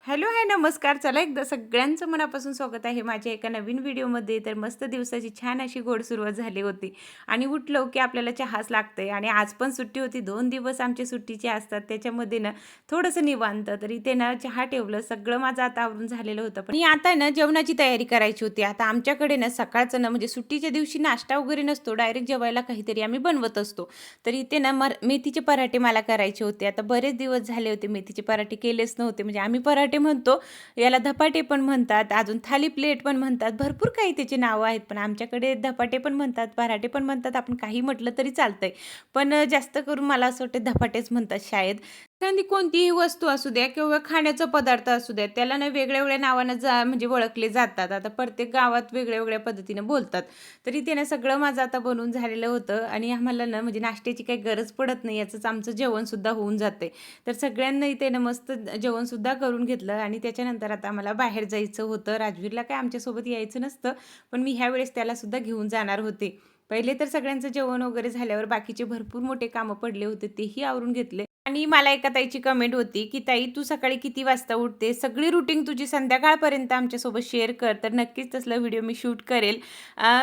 Hello, हाय, नमस्कार. चला एकदा सगळ्यांचं मनापासून स्वागत आहे माझ्या एका नवीन व्हिडिओमध्ये. तर मस्त दिवसाची छान अशी गोड सुरुवात झाली होती आणि उठलो की आपल्याला चहाच लागतंय आणि आज पण सुट्टी होती. 2 दिवस आमचे सुट्टीचे असतात. त्याच्यामध्ये ना थोडंसं निवांत. तर इथे ना चहा ठेवलं. सगळं माझं आता आवरून झालेलं होतं. पण आता ना जेवणाची तयारी करायची होती. आता आमच्याकडे ना सकाळचं ना म्हणजे सुट्टीच्या दिवशी नाश्ता वगैरे नसतो. डायरेक्ट जेवायला काहीतरी आम्ही बनवत असतो. तर इथे ना मेथीचे पराठे मला करायचे होते. आता बरेच दिवस झाले होते मेथीचे पराठे केलेच नव्हते. म्हणजे आम्ही पराठे म्हणतो, याला धपाटे पण म्हणतात, अजून थाली प्लेट पण म्हणतात, भरपूर काही त्याची नावं आहेत. पण आमच्याकडे धपाटे पण म्हणतात, पराठे पण म्हणतात. आपण काही म्हटलं तरी चालतंय. पण जास्त करून मला असं वाटतं धपाटेच म्हणतात शाळेत. एखादी कोणतीही वस्तू असू द्या किंवा खाण्याचा पदार्थ असू द्या, त्याला ना वेगळ्या-वेगळ्या नावानं म्हणजे ओळखले जातात. आता प्रत्येक गावात वेगळ्या-वेगळ्या पद्धतीनं बोलतात. तरी ते ना सगळं माझं आता बनवून झालेलं होतं आणि आम्हाला ना म्हणजे नाश्त्याची काही गरज पडत नाही. याचंच आमचं जेवणसुद्धा होऊन जाते. तर सगळ्यांना इथे ना मस्त जेवणसुद्धा करून घेतलं आणि त्याच्यानंतर आता आम्हाला बाहेर जायचं होतं. राजवीरला काय आमच्यासोबत यायचं नसतं, पण मी ह्यावेळेस त्यालासुद्धा घेऊन जाणार होते. पहिले तर सगळ्यांचं जेवण वगैरे झाल्यावर बाकीचे भरपूर मोठे कामं पडले होते, तेही आवरून घेतले. आणि मला एका ताईची कमेंट होती, की "ताई, तू सकाळी किती वाजता उठते? सगळी रुटीन तुझी संध्याकाळपर्यंत आमच्यासोबत शेअर कर." तर नक्कीच तसला व्हिडिओ मी शूट करेल.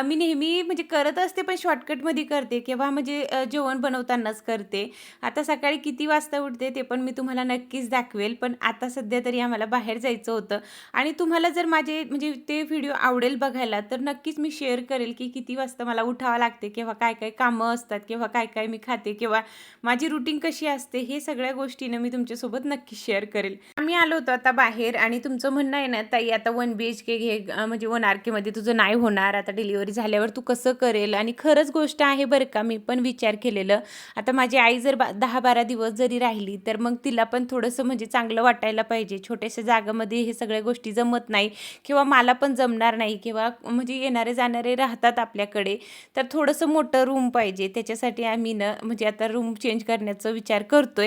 मी नेहमी म्हणजे करत असते, पण शॉर्टकटमध्ये करते किंवा म्हणजे जेवण बनवतानाच करते. आता सकाळी किती वाजता उठते ते पण मी तुम्हाला नक्कीच दाखवेल. पण आता सध्या तरी आम्हाला बाहेर जायचं होतं आणि तुम्हाला जर माझे म्हणजे ते व्हिडिओ आवडेल बघायला, तर नक्कीच मी शेअर करेल, की किती वाजता मला उठावं लागते किंवा काय-काय कामं असतात किंवा काय-काय मी खाते किंवा माझी रुटीन कशी असते, हे सगळ्या गोष्टी ना मी तुमच्यासोबत नक्की शेअर करेल. आम्ही आलो होतो आता बाहेर आणि तुमचं म्हणणं आहे ना, "ताई, आता 1 बीएचके घे, म्हणजे 1 आरकेमध्ये तुझं नाही होणार. आता डिलिव्हरी झाल्यावर तू कसं करेल?" आणि खरंच गोष्ट आहे बरं का, मी पण विचार केलेलं. आता माझी आई जर 10-12 दिवस जरी राहिली, तर मग तिला पण थोडंसं म्हणजे चांगलं वाटायला पाहिजे. छोट्याशा जागेमध्ये हे सगळ्या गोष्टी जमत नाही किंवा मला पण जमणार नाही किंवा म्हणजे येणारे-जाणारे राहतात आपल्याकडे, तर थोडंसं मोठं रूम पाहिजे. त्याच्यासाठी आम्ही ना म्हणजे आता रूम चेंज करण्याचा विचार करतोय.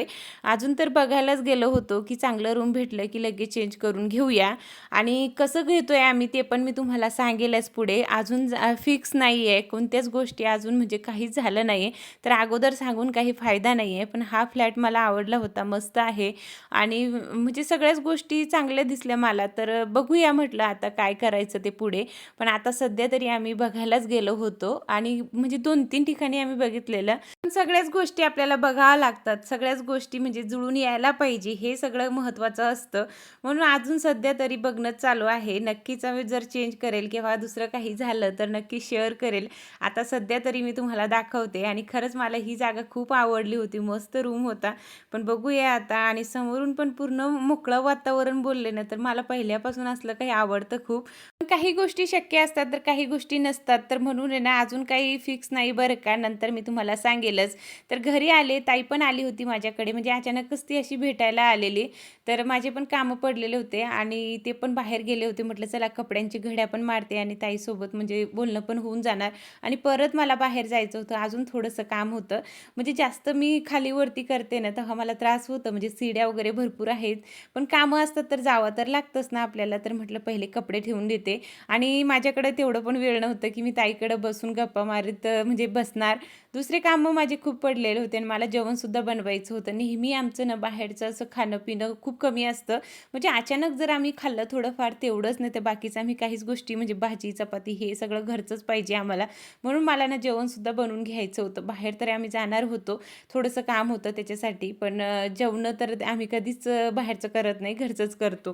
अजून तर बघायलाच गेलो होतो, की चांगलं रूम भेटलं की लगेच चेंज करून घेऊया आणि कसं घेतोय आम्ही ते पण मी तुम्हाला सांगेलच पुढे. अजून फिक्स नाही आहे. कोणत्याच गोष्टी अजून म्हणजे काहीच झालं नाही तर अगोदर सांगून काही फायदा नाही आहे. पण हा फ्लॅट मला आवडला होता, मस्त आहे आणि म्हणजे सगळ्याच गोष्टी चांगल्या दिसल्या मला. तर बघूया म्हटलं आता काय करायचं ते पुढे. पण आता सध्या तरी आम्ही बघायलाच गेलो होतो आणि म्हणजे 2-3 ठिकाणी आम्ही बघितलेलं. पण सगळ्याच गोष्टी आपल्याला बघाव्या लागतात. सगळ्याच गोष्टी म्हणजे जुळून यायला पाहिजे, हे सगळं महत्त्वाचं असतं. म्हणून अजून सध्या तरी बघणं चालू आहे. नक्कीच आम्ही जर चेंज करेल किंवा दुसरं काही झालं तर नक्की शेअर करेल. आता सध्या तरी मी तुम्हाला दाखवते आणि खरंच मला ही जागा खूप आवडली होती. मस्त रूम होता. पण बघूया आता आणि समोरून पण पूर्ण मोकळं वातावरण बोलले ना, तर मला पहिल्यापासून असलं काही आवडतं खूप. पण काही गोष्टी शक्य असतात, तर काही गोष्टी नसतात. तर म्हणून आहे ना, अजून काही फिक्स नाही बरं का. नंतर मी तुम्हाला सांगेलच. तर घरी आले, ताई पण आली होती माझ्याकडे. म्हणजे अचानकच ती अशी भेटायला आलेली. तर माझे पण कामं पडलेले होते आणि ते पण बाहेर गेले होते. म्हटलं चला कपड्यांची घड्या पण मारते आणि ताईसोबत म्हणजे बोलणं पण होऊन जाणार आणि परत मला बाहेर जायचं होतं. अजून थोडंसं काम होतं. म्हणजे जास्त मी खाली-वरती करते ना, तेव्हा मला त्रास होतो. म्हणजे सीड्या वगैरे भरपूर आहेत. पण कामं असतात तर जावं तर लागतंच ना आपल्याला. तर म्हटलं पहिले कपडे ठेवून देते आणि माझ्याकडे तेवढं पण वेळ नव्हतं, की मी ताईकडे बसून गप्पा मारीत म्हणजे बसणार. दुसरे कामं माझे खूप पडलेले होते आणि मला जेवणसुद्धा बनवायचं होतं. नेहमी आमचं ना बाहेरचं असं खाणं-पिणं खूप कमी असतं. म्हणजे अचानक जर आम्ही खाल्लं थोडंफार तेवढंच, नाही तर बाकीचं आम्ही काहीच गोष्टी म्हणजे भाजी, चपाती हे सगळं घरचंच पाहिजे आम्हाला. म्हणून मला ना जेवणसुद्धा बनवून घ्यायचं होतं. बाहेर तरी आम्ही जाणार होतो. थोडंसं काम होतं त्याच्यासाठी. पण जेवणं तर आम्ही कधीच बाहेरचं करत नाही, घरचंच करतो.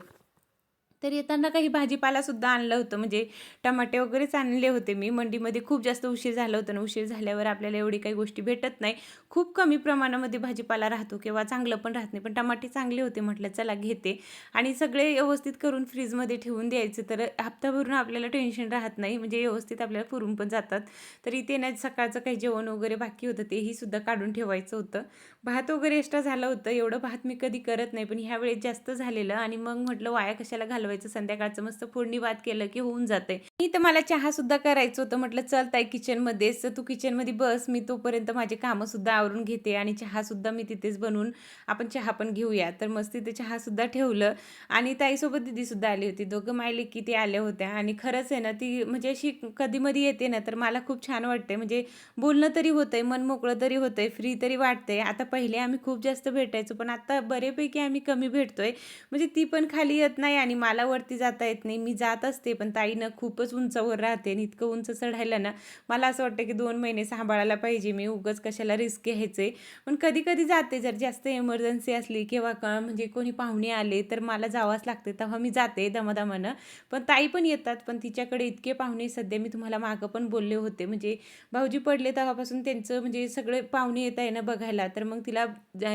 तर येताना काही भाजीपालासुद्धा आणलं होतं. म्हणजे टमाटे वगैरेच आणले होते मी. मंडीमध्ये खूप जास्त उशीर झाला होता आणि उशीर झाल्यावर आपल्याला एवढी काही गोष्टी भेटत नाही. खूप कमी प्रमाणामध्ये भाजीपाला राहतो किंवा चांगलं पण राहत नाही. पण टमाटे चांगले होते म्हटलं चला घेते आणि सगळे व्यवस्थित करून फ्रीजमध्ये ठेवून द्यायचे. तर हप्ताभरून आपल्याला टेन्शन राहत नाही. म्हणजे व्यवस्थित आपल्याला पुरून पण जातात. तर इथे ना सकाळचं काही जेवण वगैरे बाकी होतं तेही सुद्धा काढून ठेवायचं होतं. भात वगैरे एक्स्ट्रा झालं होतं. एवढं भात मी कधी करत नाही. पण ह्यावेळेस जास्त झालेलं आणि मग म्हटलं वाया कशाला घालवायचं घालवायचं, संध्याकाळचं मस्त फोडणी भात केलं की होऊन जाते. मी तर मला चहासुद्धा करायचं होतं. म्हटलं चल ताई किचनमध्येच, तर तू किचनमध्ये बस, मी तोपर्यंत माझी कामंसुद्धा आवरून घेते आणि चहासुद्धा मी तिथेच बनवून आपण चहा पण घेऊया. तर मस्त तिथे चहासुद्धा ठेवलं आणि ताईसोबत दीदीसुद्धा आली होती. दोघं मायलेकी ती आल्या होत्या आणि खरंच आहे ना, ती म्हणजे अशी कधी-मधी येते ना, तर मला खूप छान वाटते. म्हणजे बोलणं तरी होतंय, मन मोकळं तरी होतंय, फ्री तरी वाटतंय. आता पहिले आम्ही खूप जास्त भेटायचो, पण आता बऱ्यापैकी आम्ही कमी भेटतोय. म्हणजे ती पण खाली येत नाही आणि मला वरती जाता येत नाही. मी जात असते, पण ताई ना खूपच उंचावर राहते आणि इतकं उंच चढायला ना, मला असं वाटतं की 2 महिने सांभाळायला पाहिजे मी, उगाच कशाला रिस्क घ्यायचे. पण कधी-कधी जाते, जर जास्त इमर्जन्सी असली किंवा म्हणजे कोणी पाहुणे आले, तर मला जावंच लागते. तेव्हा मी जाते दमादमानं. पण ताई पण येतात, पण तिच्याकडे इतके पाहुणे सध्या मी तुम्हाला मागं पण बोलले होते. म्हणजे भाऊजी पडले तेव्हापासून त्यांचं म्हणजे सगळे पाहुणे येत आहे ना बघायला, तर मग तिला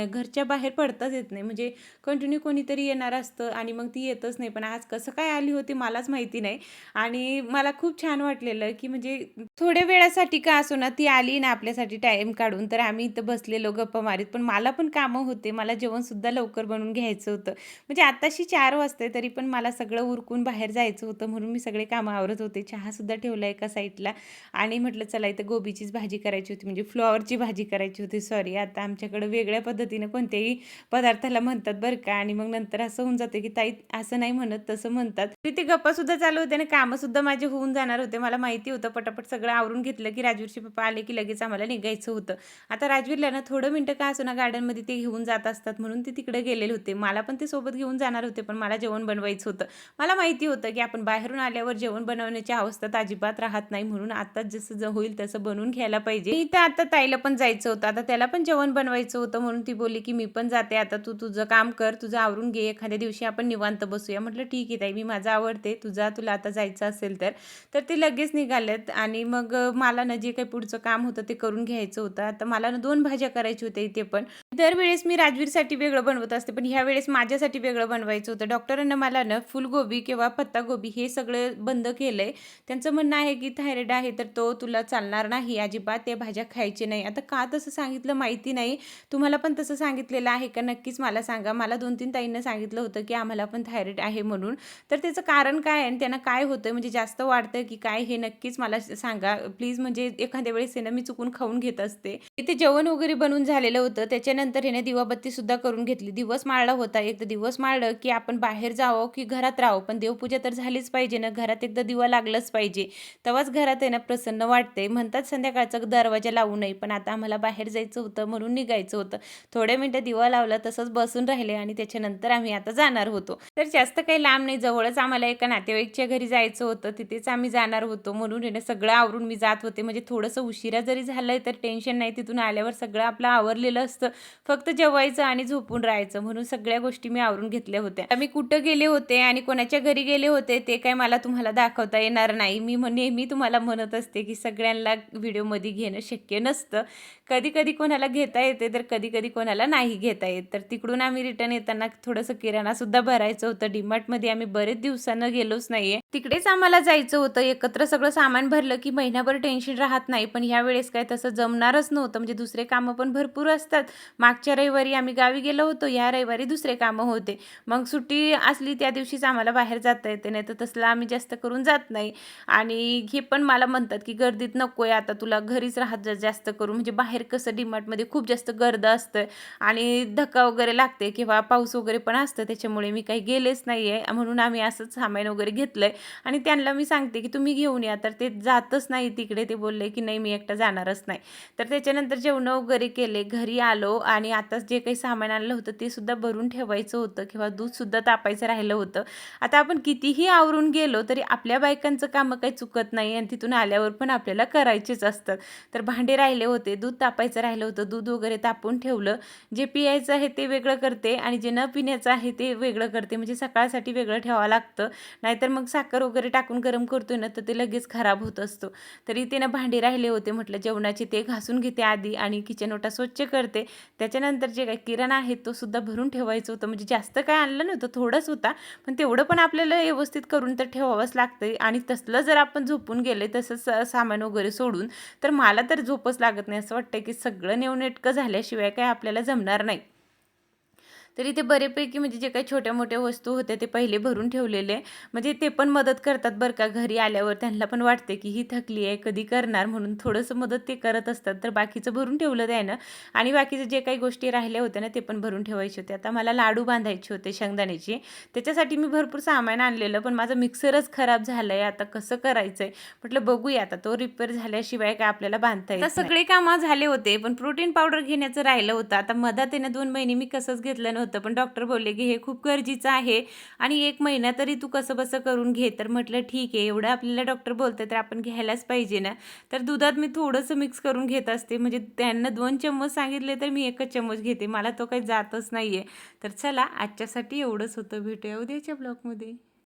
घरच्या बाहेर पडताच येत नाही. म्हणजे कंटिन्यू कोणीतरी येणार असतं आणि मग ती येतच नाही. पण आज कसं काय आली होती मलाच माहिती नाही आणि मला खूप छान वाटलेलं की म्हणजे थोड्या वेळासाठी का असो ना, ती आली ना आपल्यासाठी टाईम काढून, तर आम्ही इथं बसलेलो गप्पा मारीत. पण मला पण कामं होते. मला जेवणसुद्धा लवकर बनवून घ्यायचं होतं. म्हणजे आताशी 4 वाजते, तरी पण मला सगळं उरकून बाहेर जायचं होतं, म्हणून मी सगळे कामं आवरत होते. चहासुद्धा ठेवला एका साईडला आणि म्हटलं चला इथं गोबीचीच भाजी करायची होती, म्हणजे फ्लॉवरची भाजी करायची होती. सॉरी, आता आमच्याकडं वेगळ्या पद्धतीनं कोणत्याही पदार्थाला म्हणतात बरं का. आणि मग नंतर असं होऊन जाते की ताई असं नाही म्हणत, तसं म्हणतात. ते गप्पासुद्धा चालू होते आणि कामंसुद्धा माझे होऊन जाणार होते. मला माहिती होतं पटापट सगळं आवरून घेतलं की राजवीरचे पप्पा आले की लगेच आम्हाला निघायचं होतं. आता राजवीरला ना थोडं मिनिटं का असो ना गार्डनमध्ये ते घेऊन जात असतात, म्हणून ते तिकडे गेलेले होते. मला पण ते सोबत घेऊन जाणार होते, पण मला जेवण बनवायचं होतं. मला माहिती होतं की आपण बाहेरून आल्यावर जेवण बनवण्याची अवस्था अजिबात राहत नाही, म्हणून आताच जसं होईल तसं बनवून घ्यायला पाहिजे. मी तर आता ताईला पण जायचं होतं, आता त्याला पण जेवण बनवायचं होतं, म्हणून ती बोलली की मी पण जाते, आता तू तुझं काम कर, तुझं आवरून घे, एखाद्या दिवशी आपण निवांत बसूया. म्हटलं ठीक आहे ताई, मी माझं आवडते, तुझा तुला आता जायचं असेल तर. तर ते लगेच निघालेत आणि मग मला ना जे काही पुढचं काम होतं ते करून घ्यायचं होतं. आता मला ना 2 भाज्या करायच्या होत्या इथे पण. दरवेळेस मी राजवीरसाठी वेगळं बनवत असते, पण ह्या वेळेस माझ्यासाठी वेगळं बनवायचं होतं. डॉक्टरांना मला ना फुलगोबी किंवा पत्तागोबी हे सगळं बंद केलंय. त्यांचं म्हणणं आहे की थायरॉइड आहे, तर तो तुला चालणार नाही, अजिबात त्या भाज्या खायची नाही. आता का तसं सांगितलं माहिती नाही. तुम्हाला पण तसं सांगितलेलं आहे का? नक्कीच मला सांगा. मला 2-3 ताईंना सांगितलं होतं की आम्हाला पण थायरॉइड आहे म्हणून. तर त्याचं कारण काय आहे आणि त्यांना काय होतं, म्हणजे जास्त वाढतं की काय, हे नक्कीच मला सांगा प्लीज. म्हणजे एखाद्या वेळेस आहे ना मी चुकून खाऊन घेत असते. इथे जेवण वगैरे बनवून झालेलं होतं. त्याच्यानंतर हे दिवाबत्तीसुद्धा करून घेतली. दिवस माळला होता. एकदा दिवस माळलं की आपण बाहेर जावं की घरात राहावं, पण देवपूजा तर झालीच पाहिजे ना. घरात एकदा दिवा लागलाच पाहिजे. तेव्हाच घरात आहे ना प्रसन्न वाटते. म्हणतात संध्याकाळचा दरवाजा लावू नये, पण आता आम्हाला बाहेर जायचं होतं म्हणून निघायचं होतं. थोड्या मिनिटं दिवा लावला, तसंच बसून राहिले आणि त्याच्यानंतर आम्ही आता जाणार होतो. तर जास्त काही लांब नाही, जवळच आम्हाला एका नातेवाईकच्या घरी जायचं होतं, तिथेच आम्ही जाणार होतो. म्हणून आहे ना सगळं आवरून मी जात होते. म्हणजे थोडंसं उशिरा जरी झालंय तर टेन्शन नाही, तिथून आल्यावर सगळं आपलं आवरलेलं असतं, फक्त जेवायचं आणि झोपून राहायचं. म्हणून सगळ्या गोष्टी मी आवरून घेतल्या होत्या. आम्ही कुठं गेले होते आणि कोणाच्या घरी गेले होते ते काय मला तुम्हाला दाखवता येणार नाही. मी नेहमी तुम्हाला म्हणत असते की सगळ्यांना व्हिडिओमध्ये घेणं शक्य नसतं. कधी-कधी कोणाला घेता येते, तर कधी-कधी कोणाला नाही घेता येत. तर तिकडून आम्ही रिटर्न येताना थोडंसं किराणासुद्धा भरायचं होतं. डीमार्टमध्ये आम्ही बरेच दिवसानं गेलोच नाहीये. तिकडेच आम्हाला जायचं होतं. एकत्र सगळं सामान भरलं की महिनाभर टेन्शन राहत नाही. पण ह्या वेळेस काय तसं जमणारच नव्हतं. म्हणजे दुसरे कामं पण भरपूर असतात. मागच्या रविवारी आम्ही गावी गेलो होतो. ह्या रविवारी दुसरे कामं होते. मग सुट्टी असली त्या दिवशीच आम्हाला बाहेर जाता येते, नाही तर तसलं आम्ही जास्त करून जात नाही. आणि हे पण मला म्हणतात की गर्दीत नकोय, आता तुला घरीच राहत जा जास्त करून. म्हणजे बाहेर कसं डीमार्टमध्ये खूप जास्त गर्दी असतं आणि धक्का वगैरे लागते किंवा पाऊस वगैरे पण असतं, त्याच्यामुळे मी काही गेलेच नाहीये. म्हणून आम्ही असंच सामान वगैरे घेतलंय आणि त्यांना मी सांगते की तुम्ही घेऊन या, तर ते जातच नाही तिकडे. ते बोलले की नाही, मी एकटा जाणारच नाही. तर त्याच्यानंतर जेवण वगैरे केले, घरी आलो आणि आताच जे काही सामान आणलं होतं ते सुद्धा भरून ठेवायचं होतं किंवा दूधसुद्धा तापायचं राहिलं होतं. आता आपण कितीही आवरून गेलो तरी आपल्या बायकांचं कामं काही चुकत नाही आणि तिथून आल्यावर पण आपल्याला करायचेच असतात. तर भांडे राहिले होते, दूध तापायचं राहिलं होतं, दूध वगैरे तापून ठेवलं. जे पियायचं आहे ते वेगळं करते आणि जे न पिण्याचं आहे ते वेगळं करते. म्हणजे सकाळसाठी वेगळं ठेवावं लागतं, नाहीतर मग साखर वगैरे टाकून गरम करतोय ना, तर ते लगेच खराब होत असतो. तरी ते ना भांडे राहिले होते, म्हटलं जेवणाचे ते घासून घेते आधी आणि किचन ओटा स्वच्छ करते. त्याच्यानंतर जे काही किराणा आहे तो सुद्धा भरून ठेवायचं होतं. म्हणजे जास्त काय आणलं नव्हतं, थोडंच होता, पण तेवढं पण आपल्याला व्यवस्थित करून तर ठेवावंच लागतंय. आणि तसलं जर आपण झोपून गेले तसंच सामान वगैरे सोडून, तर मला तर झोपच लागत नाही. असं वाटतं की सगळं नीटनेटकं झाल्याशिवाय काय आपल्याला जमणार नाही. तर इथे बऱ्यापैकी म्हणजे जे काही छोट्या-मोठ्या वस्तू होत्या ते पहिले भरून ठेवलेले. म्हणजे ते पण मदत करतात बरं का घरी आल्यावर. त्यांना पण वाटते, की ही थकली आहे, कधी करणार म्हणून थोडंसं मदत ते करत असतात. तर बाकीचं भरून ठेवलं त्यानं आणि बाकीचे जे काही गोष्टी राहिल्या होत्या ना, ते पण भरून ठेवायचे होते. आता मला लाडू बांधायचे होते शेंगदाण्याचे. त्याच्यासाठी मी भरपूर सामान आणलेलं, पण माझा मिक्सरच खराब झालाय. आता कसं करायचंय? म्हटलं बघूया आता तो रिपेअर झाल्याशिवाय काय आपल्याला बांधता येत नाही. सगळे कामं झाले होते, पण प्रोटीन पावडर घेण्याचं राहिलं होतं. आता मधात आहे ना 2 महिने मी कसंच घेतलं नव्हतं, पण डॉक्टर बोलले, की "हे खूप गरजेचं आहे आणि 1 महिना तरी तू कसंबसं करून घे." तर म्हटलं ठीक आहे, एवढं आपल्याला डॉक्टर बोलतात तर आपण घ्यायलाच पाहिजे ना. तर दुधात मी थोडंसं मिक्स करून घेत असते. म्हणजे त्यांना 2 चम्मच सांगितले तर मी 1च चम्मच घेते. मला तो काही जातच नाहीये. तर चला आजच्यासाठी एवढंच होतं. भेटूया उद्याच्या ब्लॉगमध्ये.